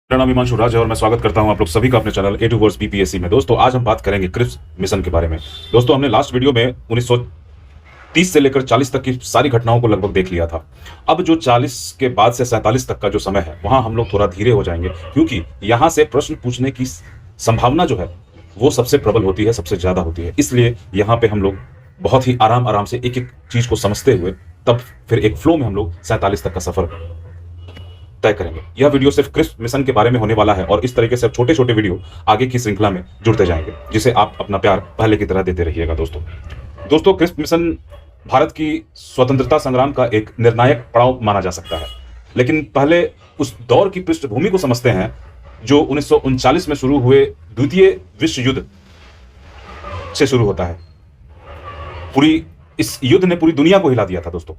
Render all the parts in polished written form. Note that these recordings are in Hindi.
मेरा नाम हिमांशु राज है और मैं स्वागत करता हूं आप लोग सभी का अपने channel A to words BPSC में। दोस्तों आज हम बात करेंगे क्रिप्स मिशन के बारे में। दोस्तों हमने लास्ट वीडियो में 1930 से लेकर 40 तक की सारी घटनाओं को लगभग देख लिया था। अब जो 40 के बाद से 47 तक का जो समय है वहां हम लोग थोड़ा धीरे हो जाएंगे, क्योंकि यहां से प्रश्न पूछने की संभावना जो है वो सबसे प्रबल होती है, सबसे ज्यादा होती है। इसलिए यहाँ पे हम लोग बहुत ही आराम आराम से एक एक चीज को समझते हुए तब फिर एक फ्लो में हम लोग 47 तक का सफर तय करेंगे। यह वीडियो सिर्फ क्रिप्स मिशन के बारे में होने वाला है और इस तरीके से छोटे छोटे वीडियो आगे की श्रृंखला में जुड़ते जाएंगे, जिसे आप अपना प्यार पहले की तरह देते रहिएगा। दोस्तों क्रिप्स मिशन भारत की स्वतंत्रता संग्राम का एक निर्णायक पड़ाव माना जा सकता है। लेकिन पहले उस दौर की पृष्ठभूमि को समझते हैं जो 1939 में शुरू हुए द्वितीय विश्व युद्ध से शुरू होता है। इस युद्ध ने पूरी दुनिया को हिला दिया था दोस्तों।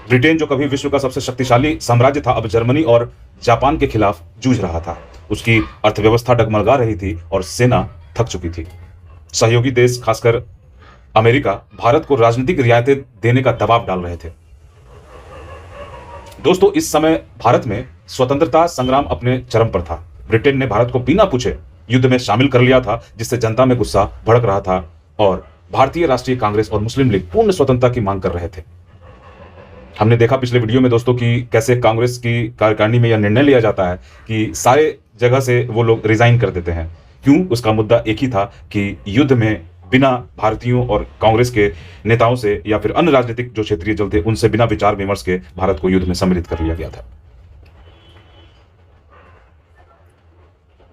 ब्रिटेन जो कभी विश्व का सबसे शक्तिशाली साम्राज्य था, अब जर्मनी और जापान के खिलाफ जूझ रहा था। उसकी अर्थव्यवस्था डगमगा रही थी और सेना थक चुकी थी। सहयोगी देश खासकर अमेरिका भारत को राजनीतिक रियायतें देने का दबाव डाल रहे थे। दोस्तों इस समय भारत में स्वतंत्रता संग्राम अपने चरम पर था। ब्रिटेन ने भारत को बिना पूछे युद्ध में शामिल कर लिया था, जिससे जनता में गुस्सा भड़क रहा था और भारतीय राष्ट्रीय कांग्रेस और मुस्लिम लीग पूर्ण स्वतंत्रता की मांग कर रहे थे। हमने देखा पिछले वीडियो में दोस्तों कि कैसे कांग्रेस की कार्यकारिणी में यह निर्णय लिया जाता है कि सारे जगह से वो लोग रिजाइन कर देते हैं। क्यों? उसका मुद्दा एक ही था कि युद्ध में बिना भारतीयों और कांग्रेस के नेताओं से या फिर अन्य राजनीतिक जो क्षेत्रीय दल थे उनसे बिना विचार विमर्श के भारत को युद्ध में सम्मिलित कर लिया गया था।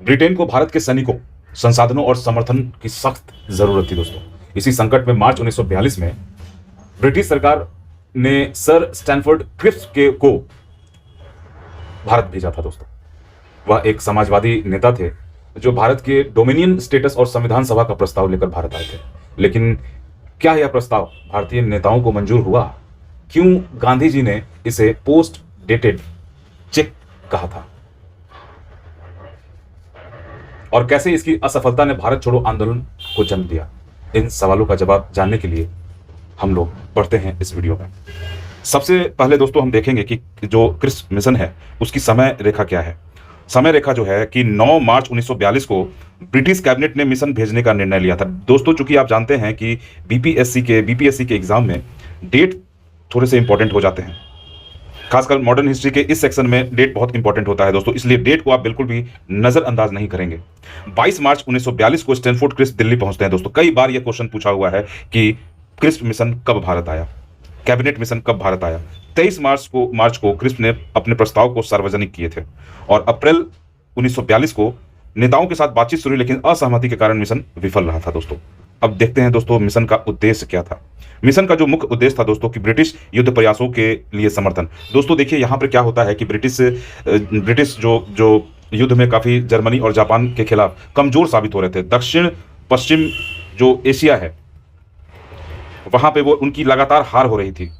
ब्रिटेन को भारत के सैनिकों, संसाधनों और समर्थन की सख्त जरूरत थी दोस्तों। इसी संकट में मार्च 1942 में ब्रिटिश सरकार ने सर स्टैनफोर्ड क्रिप्स को भारत भेजा था दोस्तों। वह एक समाजवादी नेता थे जो भारत के डोमिनियन स्टेटस और संविधान सभा का प्रस्ताव लेकर भारत आए थे। लेकिन क्या यह प्रस्ताव भारतीय नेताओं को मंजूर हुआ? क्यों गांधी जी ने इसे पोस्ट डेटेड चेक कहा था? और कैसे इसकी असफलता ने भारत छोड़ो आंदोलन को जन्म दिया? इन सवालों का जवाब जानने के लिए हम लोग पढ़ते हैं इस वीडियो में। सबसे पहले दोस्तों हम देखेंगे कि जो क्रिप्स मिशन है उसकी समय रेखा क्या है। समय रेखा जो है कि 9 मार्च 1942 को ब्रिटिश कैबिनेट ने मिशन भेजने का निर्णय लिया था। दोस्तों चूंकि आप जानते हैं कि बीपीएससी के एग्जाम में डेट थोड़े से इंपॉर्टेंट हो जाते हैं, खासकर मॉडर्न हिस्ट्री के इस सेक्शन में डेट बहुत इंपॉर्टेंट होता है दोस्तों, इसलिए डेट को आप बिल्कुल भी नजरअंदाज नहीं करेंगे। 22 मार्च 1942 को स्टैनफोर्ड क्रिप्स दिल्ली पहुंचते हैं दोस्तों। कई बार यह क्वेश्चन पूछा हुआ है कि क्रिप्स मिशन कब भारत आया, कैबिनेट मिशन कब भारत आया। 23 मार्च को क्रिप्स ने अपने प्रस्ताव को सार्वजनिक किए थे और अप्रैल 1942 को नेताओं के साथ बातचीत शुरू, लेकिन असहमति के कारण मिशन विफल रहा था दोस्तों। अब देखते हैं दोस्तों मिशन का उद्देश्य क्या था। मिशन का जो मुख्य उद्देश्य था दोस्तों कि ब्रिटिश युद्ध प्रयासों के लिए समर्थन। दोस्तों देखिए यहाँ पर क्या होता है कि ब्रिटिश जो युद्ध में काफी जर्मनी और जापान के खिलाफ कमजोर साबित हो रहे थे। दक्षिण पश्चिम जो एशिया है वहां पे वो उनकी लगातार हार हो रही थी।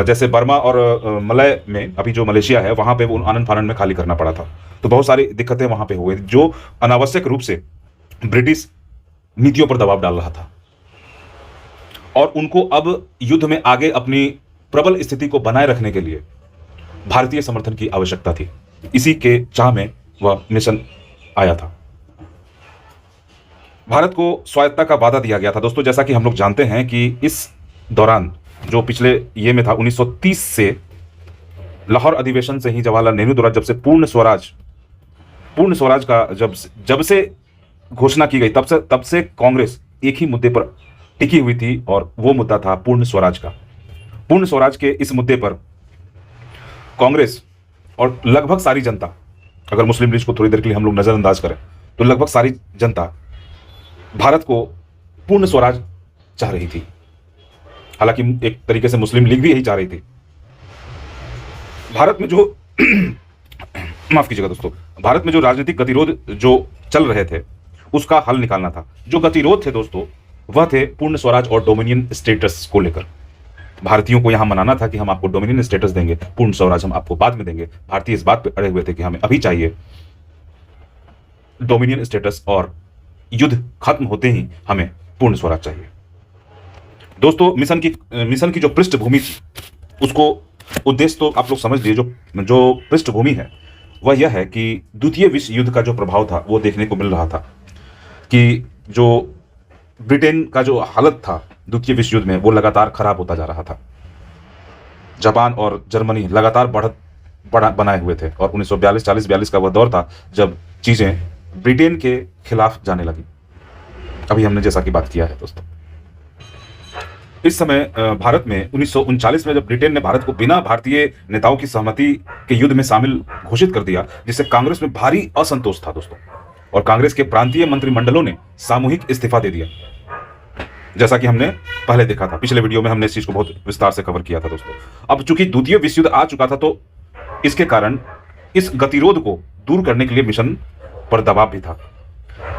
जैसे बर्मा और मलय में, अभी जो मलेशिया है वहां पे वो आनंद फानंद में खाली करना पड़ा था। तो बहुत सारी दिक्कतें वहां पे हुई जो अनावश्यक रूप से ब्रिटिश नीतियों पर दबाव डाल रहा था और उनको अब युद्ध में आगे अपनी प्रबल स्थिति को बनाए रखने के लिए भारतीय समर्थन की आवश्यकता थी। इसी के चाह में वह मिशन आया था। भारत को स्वायत्तता का वादा दिया गया था दोस्तों। जैसा कि हम लोग जानते हैं कि इस दौरान जो पिछले ये में था 1930 से लाहौर अधिवेशन से ही जवाहरलाल नेहरू द्वारा जब से पूर्ण स्वराज का जब से घोषणा की गई तब से कांग्रेस एक ही मुद्दे पर टिकी हुई थी और वो मुद्दा था पूर्ण स्वराज का। पूर्ण स्वराज के इस मुद्दे पर कांग्रेस और लगभग सारी जनता, अगर मुस्लिम लीग को थोड़ी देर के लिए हम लोग नजरअंदाज करें तो लगभग सारी जनता भारत को पूर्ण स्वराज चाह रही थी। हालांकि एक तरीके से मुस्लिम लीग भी यही चाह रही थी। भारत में जो माफ कीजिएगा दोस्तों, भारत में जो राजनीतिक गतिरोध जो चल रहे थे उसका हल निकालना था। जो गतिरोध थे दोस्तों वह थे पूर्ण स्वराज और डोमिनियन स्टेटस को लेकर। भारतीयों को यहां मनाना था कि हम आपको डोमिनियन स्टेटस देंगे, पूर्ण स्वराज हम आपको बाद में देंगे। भारतीय इस बात पर अड़े हुए थे कि हमें अभी चाहिए डोमिनियन स्टेटस और युद्ध खत्म होते ही हमें पूर्ण स्वराज चाहिए। दोस्तों मिशन की जो पृष्ठभूमि थी उसको उद्देश्य तो आप लोग समझ लीजिए। जो पृष्ठभूमि है वह यह है कि द्वितीय विश्व युद्ध का जो प्रभाव था वो देखने को मिल रहा था कि जो ब्रिटेन का जो हालत था द्वितीय विश्व युद्ध में वो लगातार खराब होता जा रहा था। जापान और जर्मनी लगातार बढ़त बनाए हुए थे और 1942 का वह दौर था जब चीजें ब्रिटेन के खिलाफ जाने लगी। अभी हमने जैसा कि बात किया है दोस्तों, इस समय भारत में 1939 में जब ब्रिटेन ने भारत को बिना भारतीय नेताओं की सहमति के युद्ध में शामिल घोषित कर दिया, जिससे कांग्रेस में भारी असंतोष था दोस्तों, और कांग्रेस के प्रांतीय मंत्रिमंडलों ने सामूहिक इस्तीफा दे दिया, जैसा कि हमने पहले देखा था। पिछले वीडियो में हमने इस चीज को बहुत विस्तार से कवर किया था दोस्तों। अब चूंकि द्वितीय विश्व युद्ध आ चुका था तो इसके कारण इस गतिरोध को दूर करने के लिए मिशन पर दबाव भी था,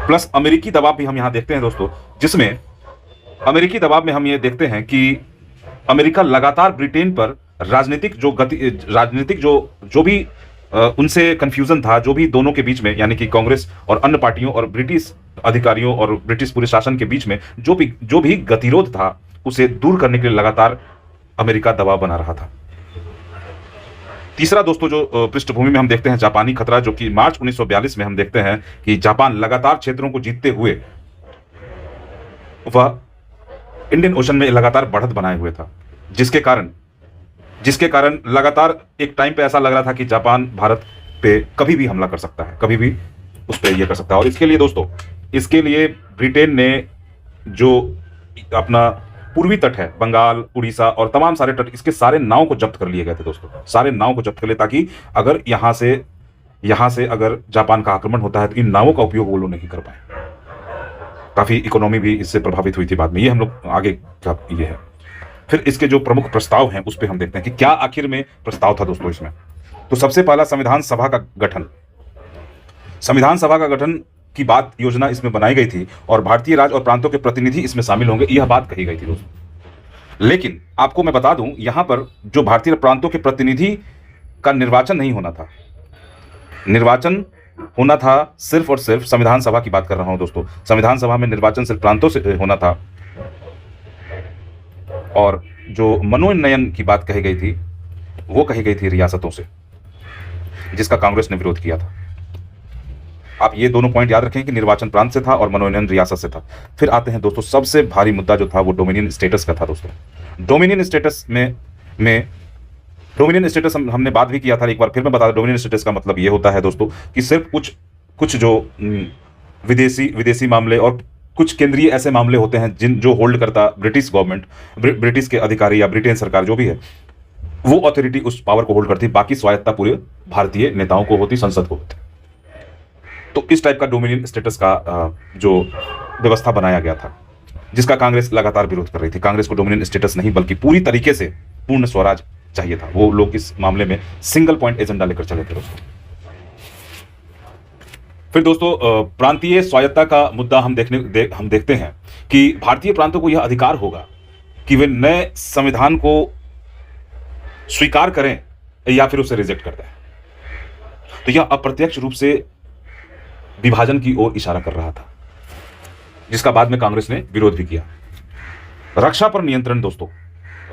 प्लस अमेरिकी दबाव भी हम यहां देखते हैं दोस्तों, जिसमें अमेरिकी दबाव में हम ये देखते हैं कि अमेरिका लगातार ब्रिटेन पर राजनीतिक जो भी उनसे कंफ्यूजन था, जो भी दोनों के बीच में, यानी कि कांग्रेस और अन्य पार्टियों और ब्रिटिश अधिकारियों और ब्रिटिश पूरे शासन के बीच में जो भी गतिरोध था, उसे दूर करने के लिए लगातार अमेरिका दबाव बना रहा था। तीसरा दोस्तों जो पृष्ठभूमि में हम देखते हैं जापानी खतरा, जो कि मार्च 1942 में हम देखते हैं कि जापान लगातार क्षेत्रों को जीतते हुए वह इंडियन ओशन में लगातार बढ़त बनाए हुए था, जिसके कारण लगातार एक टाइम पे ऐसा लग रहा था कि जापान भारत पे कभी भी हमला कर सकता है, कभी भी उस पर यह कर सकता है। और इसके लिए दोस्तों, इसके लिए ब्रिटेन ने जो अपना पूर्वी तट है, बंगाल, उड़ीसा और तमाम सारे तट, इसके सारे नाव को जब्त कर लिए गए थे दोस्तों, सारे नाव को जब्त कर लिए, ताकि अगर यहां से अगर जापान का आक्रमण होता है तो इन नावों का उपयोग वो लोग नहीं कर पाए। काफी इकोनॉमी भी इससे प्रभावित हुई थी बाद में, ये हम लोग आगे का ये है। फिर इसके जो प्रमुख प्रस्ताव हैं उस पर हम देखते हैं कि क्या आखिर में प्रस्ताव था दोस्तों इसमें। तो सबसे पहला संविधान सभा का गठन की बात योजना इसमें बनाई गई थी और भारतीय राज्य और प्रांतों के प्रतिनिधि इसमें शामिल होंगे, यह बात कही गई थी दोस्तों। लेकिन आपको मैं बता दूं, यहां पर जो भारतीय प्रांतों के प्रतिनिधि का निर्वाचन नहीं होना था, निर्वाचन होना था सिर्फ और सिर्फ, संविधान सभा की बात कर रहा हूं दोस्तों, संविधान सभा में निर्वाचन सिर्फ प्रांतों से होना था। और जो मनोनयन की बात कही गई थी वो कही गई थी रियासतों से, जिसका कांग्रेस ने विरोध किया था। आप ये दोनों पॉइंट याद रखें कि निर्वाचन प्रांत से था और मनोनयन रियासत से था। फिर आते हैं दोस्तों, सबसे भारी मुद्दा जो था वो डोमिनियन स्टेटस का था दोस्तों। डोमिनियन स्टेटस हमने बात भी किया था, एक बार फिर मैं बता दूं, डोमिनियन स्टेटस का मतलब ये होता है दोस्तों कि सिर्फ कुछ जो विदेशी मामले और कुछ केंद्रीय ऐसे मामले होते हैं जो होल्ड करता ब्रिटिश गवर्नमेंट, ब्रिटिश के अधिकारी या ब्रिटेन सरकार जो भी है, वो अथॉरिटी उस पावर को होल्ड करती, बाकी स्वायत्ता पूरे भारतीय नेताओं को होती, संसद को होती। तो इस टाइप का डोमिनियन स्टेटस का जो व्यवस्था बनाया गया था, जिसका कांग्रेस लगातार विरोध कर रही थी। कांग्रेस को डोमिनियन स्टेटस नहीं बल्कि पूरी तरीके से पूर्ण स्वराज चाहिए था। वो लोग इस मामले में सिंगल पॉइंट एजेंडा लेकर चले थे दोस्तों। फिर दोस्तों, प्रांतीय स्वायत्ता का मुद्दा हम देखते हैं कि भारतीय प्रांतों को यह अधिकार होगा कि वे नए संविधान को स्वीकार करें या फिर उसे रिजेक्ट कर दें। तो यह अप्रत्यक्ष रूप से विभाजन की ओर इशारा कर रहा था, जिसका बाद में कांग्रेस ने विरोध भी किया। रक्षा पर नियंत्रण दोस्तों,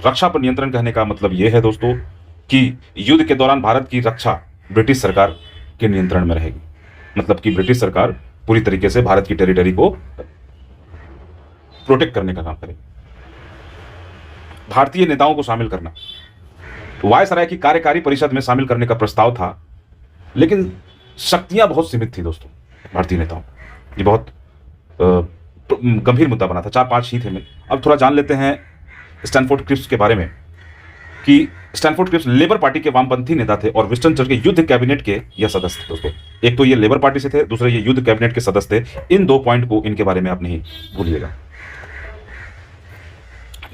रक्षा पर नियंत्रण कहने का मतलब यह है दोस्तों कि युद्ध के दौरान भारत की रक्षा ब्रिटिश सरकार के नियंत्रण में रहेगी। मतलब कि ब्रिटिश सरकार पूरी तरीके से भारत की टेरिटरी को प्रोटेक्ट करने का काम करेगी। भारतीय नेताओं को शामिल करना, वायसराय की कार्यकारी परिषद में शामिल करने का प्रस्ताव था, लेकिन शक्तियां बहुत सीमित थी दोस्तों भारतीय नेताओं। ये बहुत गंभीर मुद्दा बना था, 4-5 ही थे। अब थोड़ा जान लेते हैं स्टैनफोर्ड क्रिप्स के बारे में कि स्टैनफोर्ड क्रिप्स लेबर पार्टी के वामपंथी नेता थे और विंस्टन चर्चिल के युद्ध कैबिनेट के यह सदस्य थे दोस्तों। एक तो ये लेबर पार्टी से थे, दूसरे ये युद्ध कैबिनेट के सदस्य थे। इन 2 पॉइंट को, इनके बारे में आप नहीं भूलिएगा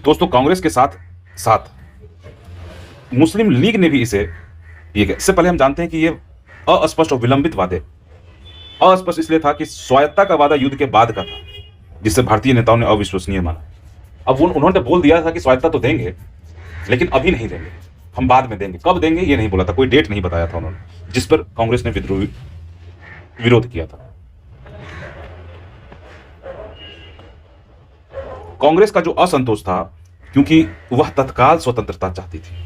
दोस्तों। कांग्रेस के साथ साथ मुस्लिम लीग ने भी इससे पहले हम जानते हैं कि ये अस्पष्ट और विलंबित वादे, अस्पष्ट इसलिए था कि स्वायत्ता का वादा युद्ध के बाद का था, जिससे भारतीय नेताओं ने अविश्वसनीय माना। अब उन्होंने बोल दिया था कि स्वायत्ता तो देंगे, लेकिन अभी नहीं देंगे, हम बाद में देंगे। कब देंगे ये नहीं बोला था, कोई डेट नहीं बताया था उन्होंने, जिस पर कांग्रेस ने विरोध किया था। कांग्रेस का जो असंतोष था, क्योंकि वह तत्काल स्वतंत्रता चाहती थी,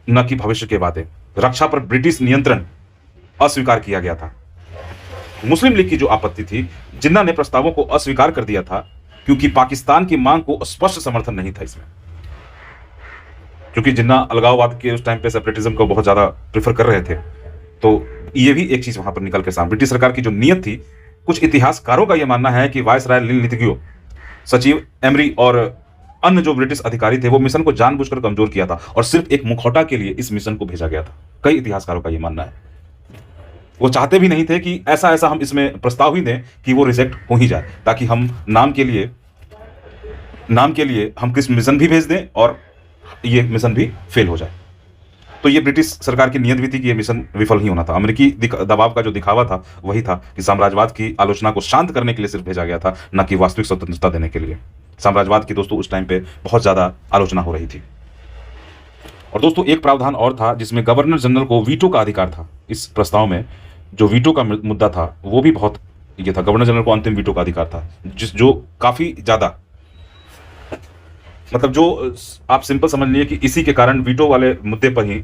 न कि भविष्य के वादे। रक्षा पर ब्रिटिश नियंत्रण अस्वीकार किया गया था। मुस्लिम लीग की जो आपत्ति थी, जिन्ना ने प्रस्तावों को अस्वीकार कर दिया था क्योंकि पाकिस्तान की मांग को स्पष्ट समर्थन नहीं था इसमें। क्योंकि जिन्ना अलगाववाद के उस टाइम पे सेपरेटिज्म को बहुत ज्यादा प्रेफर कर रहे थे, तो ये भी एक चीज वहां पर निकल के सामने। ब्रिटिश सरकार की जो नीयत थी, कुछ इतिहासकारों का यह मानना है कि वायसराय लिनलिथिगो, सचिव एमरी और अन्य जो ब्रिटिश अधिकारी थे, वो मिशन को जानबूझकर कमजोर किया था और सिर्फ एक मुखौटा के लिए इस मिशन को भेजा गया था। कई इतिहासकारों का यह मानना है। वो चाहते भी नहीं थे कि ऐसा ऐसा हम इसमें प्रस्ताव ही दें कि वो रिजेक्ट हो ही जाए, ताकि हम नाम के लिए हम किस मिशन भी भेज दें और ये मिशन भी फेल हो जाए। तो ये ब्रिटिश सरकार की नीयत भी थी कि ये मिशन विफल ही होना था। अमेरिकी दबाव का जो दिखावा था वही था कि साम्राज्यवाद की आलोचना को शांत करने के लिए सिर्फ भेजा गया था, न कि वास्तविक स्वतंत्रता देने के लिए। साम्राज्यवाद की दोस्तों उस टाइम पे बहुत ज्यादा आलोचना हो रही थी। और दोस्तों एक प्रावधान और था जिसमें गवर्नर जनरल को वीटो का अधिकार था। इस प्रस्ताव में जो वीटो का मुद्दा था वो भी बहुत ये था। गवर्नर जनरल को अंतिम वीटो का अधिकार था, जो काफी ज्यादा, मतलब जो आप सिंपल समझ लीजिए कि इसी के कारण वीटो वाले मुद्दे पर ही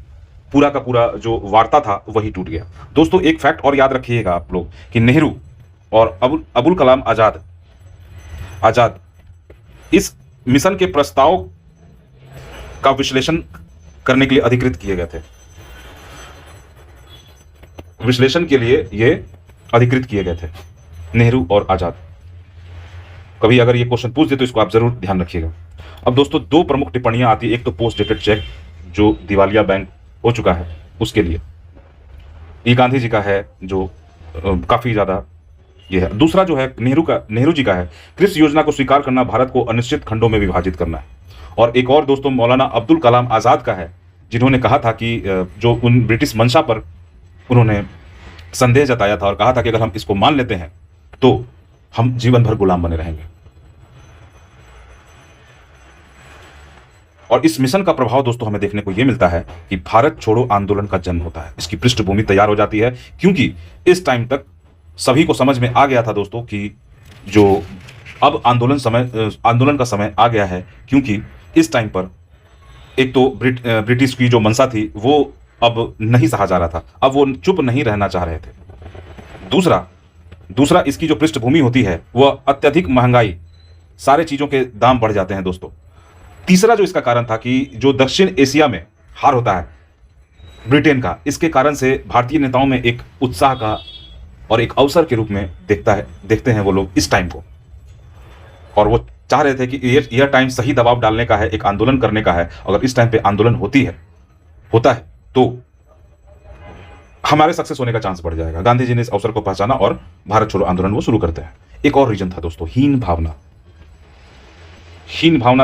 पूरा का पूरा जो वार्ता था वही टूट गया। दोस्तों एक फैक्ट और याद रखिएगा आप लोग कि नेहरू और अबुल कलाम आजाद इस मिशन के प्रस्ताव का विश्लेषण करने के लिए अधिकृत किए गए थे। विश्लेषण के लिए ये अधिकृत किए गए थे, नेहरू और आजाद। कभी अगर ये क्वेश्चन पूछ दे तो इसको आप जरूर ध्यान रखिएगा। अब दोस्तों दो प्रमुख टिप्पणियां आती है। एक तो पोस्ट डेटेड चेक जो दिवालिया बैंक हो चुका है उसके लिए, ये गांधी जी का है जो काफी ज्यादा ये है। दूसरा जो है नेहरू जी का है, क्रिस योजना को स्वीकार करना, भारत को अनिश्चित खंडों में विभाजित करना है। और एक और दोस्तों मौलाना अब्दुल कलाम आजाद का है, जिन्होंने कहा था कि जो उन ब्रिटिश मंशा पर उन्होंने संदेह जताया था और कहा था कि अगर हम इसको मान लेते हैं तो हम जीवन भर गुलाम बने रहेंगे। और इस मिशन का प्रभाव दोस्तों हमें देखने को यह मिलता है कि भारत छोड़ो आंदोलन का जन्म होता है। इसकी पृष्ठभूमि तैयार हो जाती है क्योंकि इस टाइम तक सभी को समझ में आ गया था दोस्तों कि जो अब आंदोलन का समय आ गया है, क्योंकि इस टाइम पर एक तो ब्रिटिश की जो मंशा थी वो अब नहीं सहा जा रहा था, अब वो चुप नहीं रहना चाह रहे थे। दूसरा इसकी जो पृष्ठभूमि होती है वह अत्यधिक महंगाई, सारे चीजों के दाम बढ़ जाते हैं दोस्तों। तीसरा जो इसका कारण था कि जो दक्षिण एशिया में हार होता है ब्रिटेन का, इसके कारण से भारतीय नेताओं में एक उत्साह का और एक अवसर के रूप में देखते हैं वो लोग इस टाइम को। और वो चाह रहे थे कि यह टाइम सही दबाव डालने का है, एक आंदोलन करने का है। अगर इस टाइम पे आंदोलन होता है तो हमारे सक्सेस होने का चांस बढ़ जाएगा। गांधी जी ने इस अवसर को पहचाना और भारत छोड़ो आंदोलन वो शुरू करते हैं। एक और रीजन था दोस्तों, हीन भावना।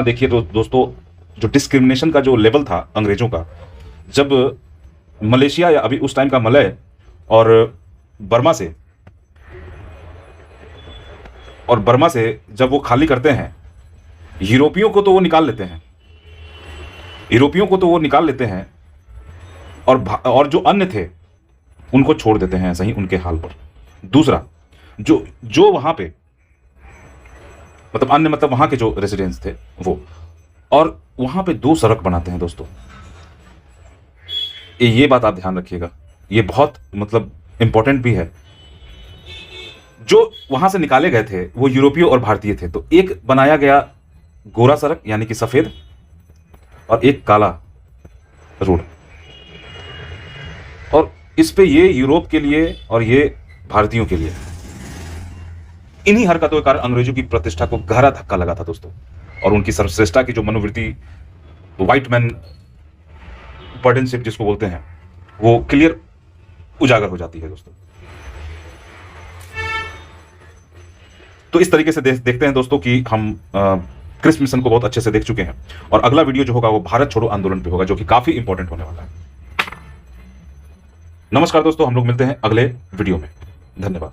देखिए तो दोस्तों जो डिस्क्रिमिनेशन का जो लेवल था अंग्रेजों का, जब मलेशिया या अभी उस टाइम का मलय और बर्मा से जब वो खाली करते हैं, यूरोपियों को तो वो निकाल लेते हैं और जो अन्य थे उनको छोड़ देते हैं ऐसा ही उनके हाल पर। दूसरा जो वहां पे मतलब वहां के जो रेसिडेंट्स थे वो, और वहां पे दो सड़क बनाते हैं दोस्तों। ये बात आप ध्यान रखिएगा, ये बहुत मतलब इंपॉर्टेंट भी है। जो वहां से निकाले गए थे वो यूरोपीय और भारतीय थे, तो एक बनाया गया गोरा सड़क यानी कि सफेद, और एक काला रोड। और इस पे ये यूरोप के लिए और ये भारतीयों के लिए। इन्हीं हरकतों के कारण अंग्रेजों की प्रतिष्ठा को गहरा धक्का लगा था दोस्तों, और उनकी सर्वश्रेष्ठता की जो मनोवृत्ति, व्हाइट मैन बर्डनशिप जिसको बोलते हैं, वो क्लियर उजागर हो जाती है दोस्तों। तो इस तरीके से देखते हैं दोस्तों कि हम क्रिस मिशन को बहुत अच्छे से देख चुके हैं, और अगला वीडियो जो होगा वो भारत छोड़ो आंदोलन पे होगा, जो कि काफी इंपॉर्टेंट होने वाला है। नमस्कार दोस्तों, हम लोग मिलते हैं अगले वीडियो में। धन्यवाद।